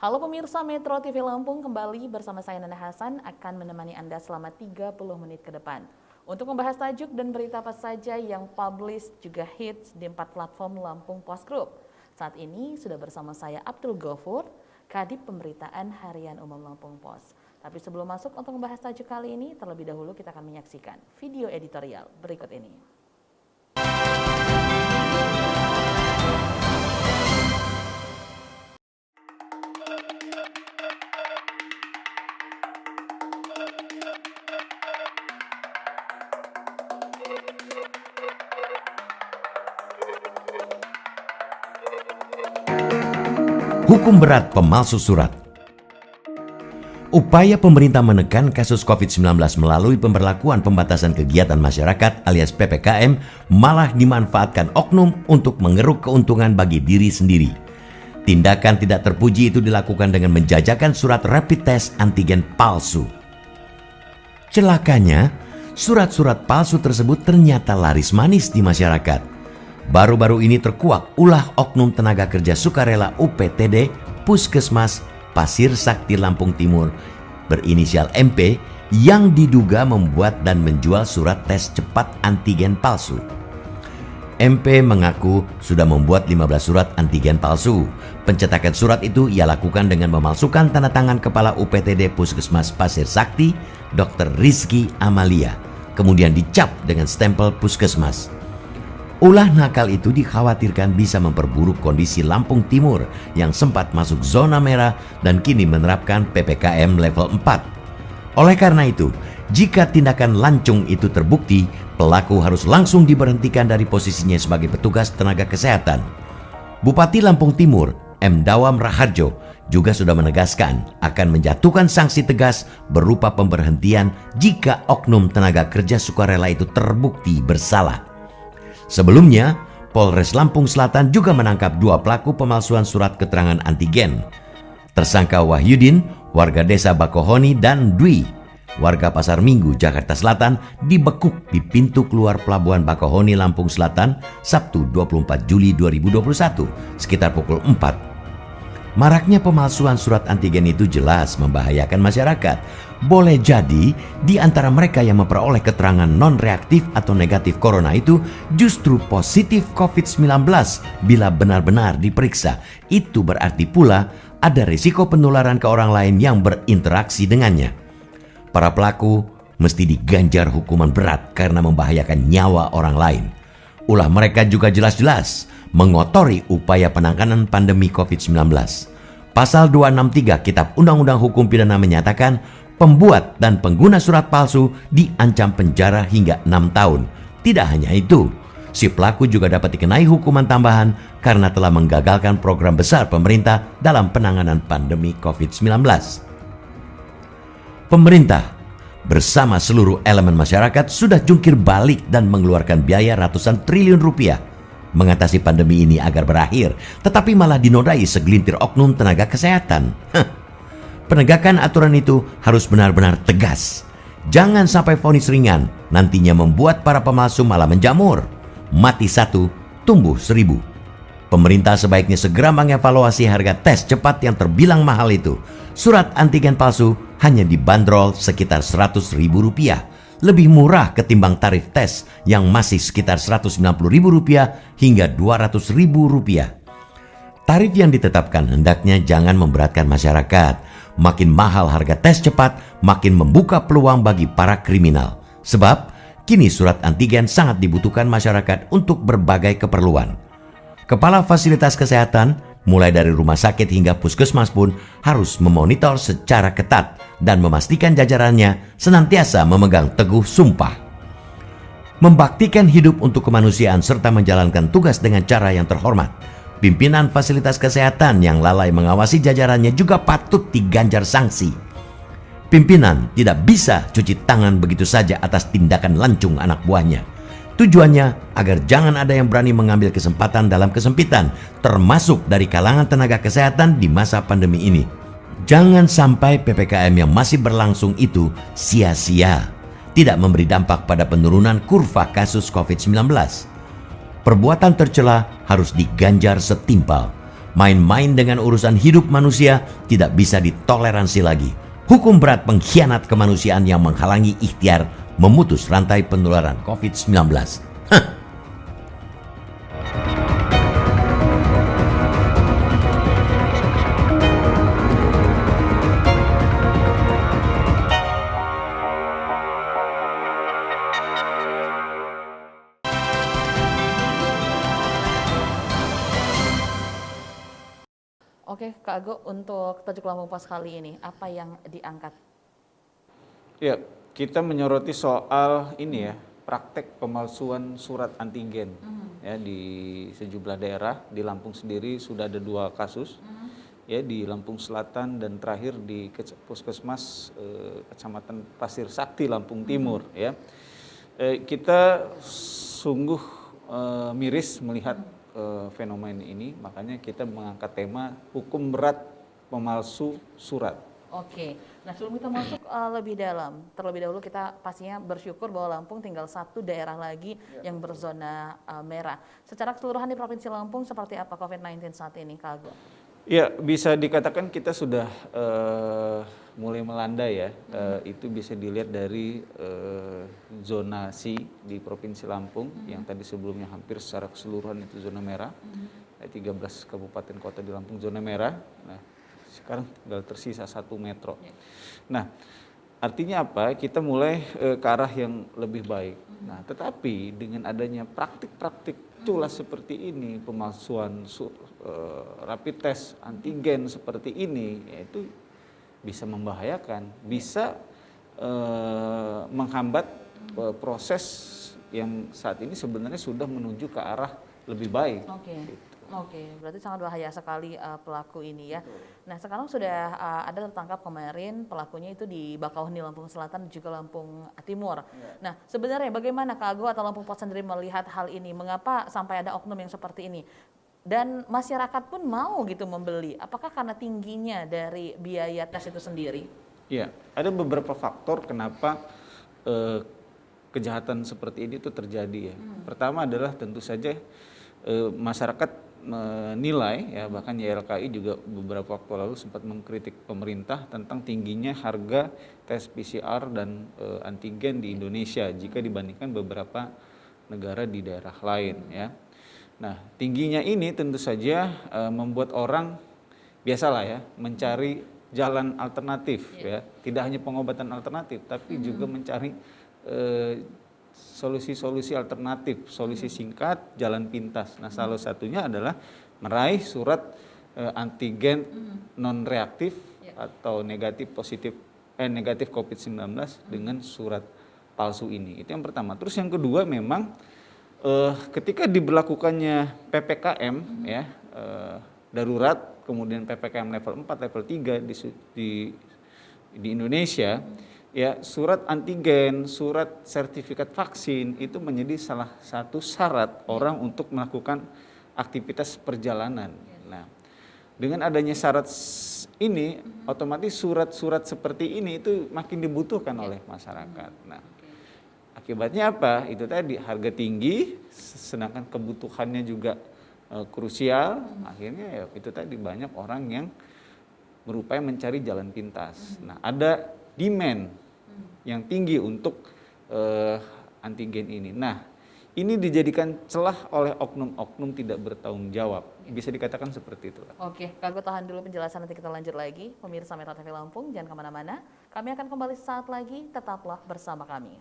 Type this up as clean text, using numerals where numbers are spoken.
Halo pemirsa Metro TV Lampung, kembali bersama saya Nana Hasan akan menemani Anda selama 30 menit ke depan. Untuk membahas tajuk dan berita apa saja yang publish juga hits di 4 platform Lampung Post Group. Saat ini sudah bersama saya Abdul Ghafur, Kadip Pemberitaan Harian Umum Lampung Post. Tapi sebelum masuk untuk membahas tajuk kali ini, terlebih dahulu kita akan menyaksikan video editorial berikut ini. Hukum berat pemalsu surat. Upaya pemerintah menekan kasus COVID-19 melalui pemberlakuan pembatasan kegiatan masyarakat alias PPKM malah dimanfaatkan oknum untuk mengeruk keuntungan bagi diri sendiri. Tindakan tidak terpuji itu dilakukan dengan menjajakan surat rapid test antigen palsu. Celakanya, surat-surat palsu tersebut ternyata laris manis di masyarakat. Baru-baru ini terkuak ulah oknum tenaga kerja sukarela UPTD Puskesmas Pasir Sakti Lampung Timur berinisial MP yang diduga membuat dan menjual surat tes cepat antigen palsu. MP mengaku sudah membuat 15 surat antigen palsu. Pencetakan surat itu ia lakukan dengan memalsukan tanda tangan Kepala UPTD Puskesmas Pasir Sakti, Dr. Rizky Amalia, kemudian dicap dengan stempel Puskesmas. Ulah nakal itu dikhawatirkan bisa memperburuk kondisi Lampung Timur yang sempat masuk zona merah dan kini menerapkan PPKM level 4. Oleh karena itu, jika tindakan lancung itu terbukti, pelaku harus langsung diberhentikan dari posisinya sebagai petugas tenaga kesehatan. Bupati Lampung Timur, M. Dawam Raharjo, juga sudah menegaskan akan menjatuhkan sanksi tegas berupa pemberhentian jika oknum tenaga kerja sukarela itu terbukti bersalah. Sebelumnya, Polres Lampung Selatan juga menangkap 2 pelaku pemalsuan surat keterangan antigen. Tersangka Wahyudin, warga desa Bakohoni, dan Dwi, warga Pasar Minggu, Jakarta Selatan, dibekuk di pintu keluar Pelabuhan Bakohoni, Lampung Selatan, Sabtu 24 Juli 2021, sekitar pukul 4. Maraknya pemalsuan surat antigen itu jelas membahayakan masyarakat. Boleh jadi di antara mereka yang memperoleh keterangan non-reaktif atau negatif corona itu justru positif COVID-19 bila benar-benar diperiksa. Itu berarti pula ada risiko penularan ke orang lain yang berinteraksi dengannya. Para pelaku mesti diganjar hukuman berat karena membahayakan nyawa orang lain. Ulah mereka juga jelas-jelas mengotori upaya penanganan pandemi COVID-19. Pasal 263 Kitab Undang-Undang Hukum Pidana menyatakan pembuat dan pengguna surat palsu diancam penjara hingga 6 tahun. Tidak hanya itu, si pelaku juga dapat dikenai hukuman tambahan karena telah menggagalkan program besar pemerintah dalam penanganan pandemi COVID-19. Pemerintah bersama seluruh elemen masyarakat sudah jungkir balik dan mengeluarkan biaya ratusan triliun rupiah mengatasi pandemi ini agar berakhir, tetapi malah dinodai segelintir oknum tenaga kesehatan. Penegakan aturan itu harus benar-benar tegas. Jangan sampai vonis ringan nantinya membuat para pemalsu malah menjamur. Mati 1, tumbuh 1000. Pemerintah sebaiknya segera mengevaluasi harga tes cepat yang terbilang mahal itu. Surat antigen palsu hanya dibanderol sekitar Rp100.000, lebih murah ketimbang tarif tes yang masih sekitar Rp190.000 hingga Rp200.000. Tarif yang ditetapkan hendaknya jangan memberatkan masyarakat. Makin mahal harga tes cepat, makin membuka peluang bagi para kriminal. Sebab kini surat antigen sangat dibutuhkan masyarakat untuk berbagai keperluan. Kepala fasilitas kesehatan, mulai dari rumah sakit hingga puskesmas pun harus memonitor secara ketat dan memastikan jajarannya senantiasa memegang teguh sumpah. Membaktikan hidup untuk kemanusiaan serta menjalankan tugas dengan cara yang terhormat. Pimpinan fasilitas kesehatan yang lalai mengawasi jajarannya juga patut diganjar sanksi. Pimpinan tidak bisa cuci tangan begitu saja atas tindakan lancung anak buahnya. Tujuannya agar jangan ada yang berani mengambil kesempatan dalam kesempitan, termasuk dari kalangan tenaga kesehatan di masa pandemi ini. Jangan sampai PPKM yang masih berlangsung itu sia-sia, tidak memberi dampak pada penurunan kurva kasus COVID-19. Perbuatan tercela harus diganjar setimpal. Main-main dengan urusan hidup manusia tidak bisa ditoleransi lagi. Hukum berat pengkhianat kemanusiaan yang menghalangi ikhtiar memutus rantai penularan COVID-19. Hah. Oke, Kak Ago, untuk tajuk Lampung Pos kali ini, apa yang diangkat? Ya, kita menyoroti soal ini ya, praktek pemalsuan surat antigen ya di sejumlah daerah. Di Lampung sendiri sudah ada 2 kasus, ya di Lampung Selatan dan terakhir di Puskesmas Kecamatan Pasir Sakti Lampung Timur ya. Kita sungguh miris melihat fenomena ini, makanya kita mengangkat tema hukum berat pemalsu surat. Oke, nah sebelum kita masuk lebih dalam, terlebih dahulu kita pastinya bersyukur bahwa Lampung tinggal 1 daerah lagi yang berzona merah. Secara keseluruhan di Provinsi Lampung seperti apa COVID-19 saat ini, Kak Ago? Ya, bisa dikatakan kita sudah mulai melanda ya. Itu bisa dilihat dari zonasi di Provinsi Lampung yang tadi sebelumnya hampir secara keseluruhan itu zona merah. 13 kabupaten kota di Lampung zona merah. Nah, sekarang tinggal tersisa 1 metro. Nah, artinya apa? Kita mulai ke arah yang lebih baik. Nah, tetapi dengan adanya praktik-praktik culas seperti ini, pemalsuan rapid test antigen seperti ini, yaitu bisa membahayakan, bisa menghambat proses yang saat ini sebenarnya sudah menuju ke arah lebih baik. Oke, berarti sangat bahaya sekali pelaku ini ya. Nah, sekarang sudah ada tertangkap kemarin pelakunya itu di Bakauheni Lampung Selatan dan juga Lampung Timur. Nah, sebenarnya bagaimana Kak Ago atau Lampung Pos sendiri melihat hal ini? Mengapa sampai ada oknum yang seperti ini? Dan masyarakat pun mau gitu membeli. Apakah karena tingginya dari biaya tes itu sendiri? Ya, ada beberapa faktor kenapa kejahatan seperti ini itu terjadi ya. Pertama adalah tentu saja masyarakat menilai ya, bahkan YLKI juga beberapa waktu lalu sempat mengkritik pemerintah tentang tingginya harga tes PCR dan antigen di Indonesia jika dibandingkan beberapa negara di daerah lain ya. Nah, tingginya ini tentu saja membuat orang biasalah ya mencari jalan alternatif ya. Tidak hanya pengobatan alternatif tapi juga mencari solusi-solusi alternatif, solusi singkat, jalan pintas. Nah, salah satunya adalah meraih surat antigen non reaktif atau negatif COVID-19 dengan surat palsu ini. Itu yang pertama. Terus yang kedua memang ketika diberlakukannya PPKM ya darurat, kemudian PPKM level 4, level 3 di Indonesia. Ya, surat antigen, surat sertifikat vaksin itu menjadi salah satu syarat orang untuk melakukan aktivitas perjalanan. Nah, dengan adanya syarat ini, otomatis surat-surat seperti ini itu makin dibutuhkan oleh masyarakat. Nah, akibatnya apa? Itu tadi harga tinggi, sedangkan kebutuhannya juga krusial. Akhirnya ya itu tadi banyak orang yang berupaya mencari jalan pintas. Nah, ada demand yang tinggi untuk antigen ini. Nah, ini dijadikan celah oleh oknum-oknum tidak bertanggung jawab. Bisa dikatakan seperti itu. Oke, Kak Ago tahan dulu penjelasan, nanti kita lanjut lagi. Pemirsa Metro TV Lampung, jangan kemana-mana. Kami akan kembali saat lagi, tetaplah bersama kami.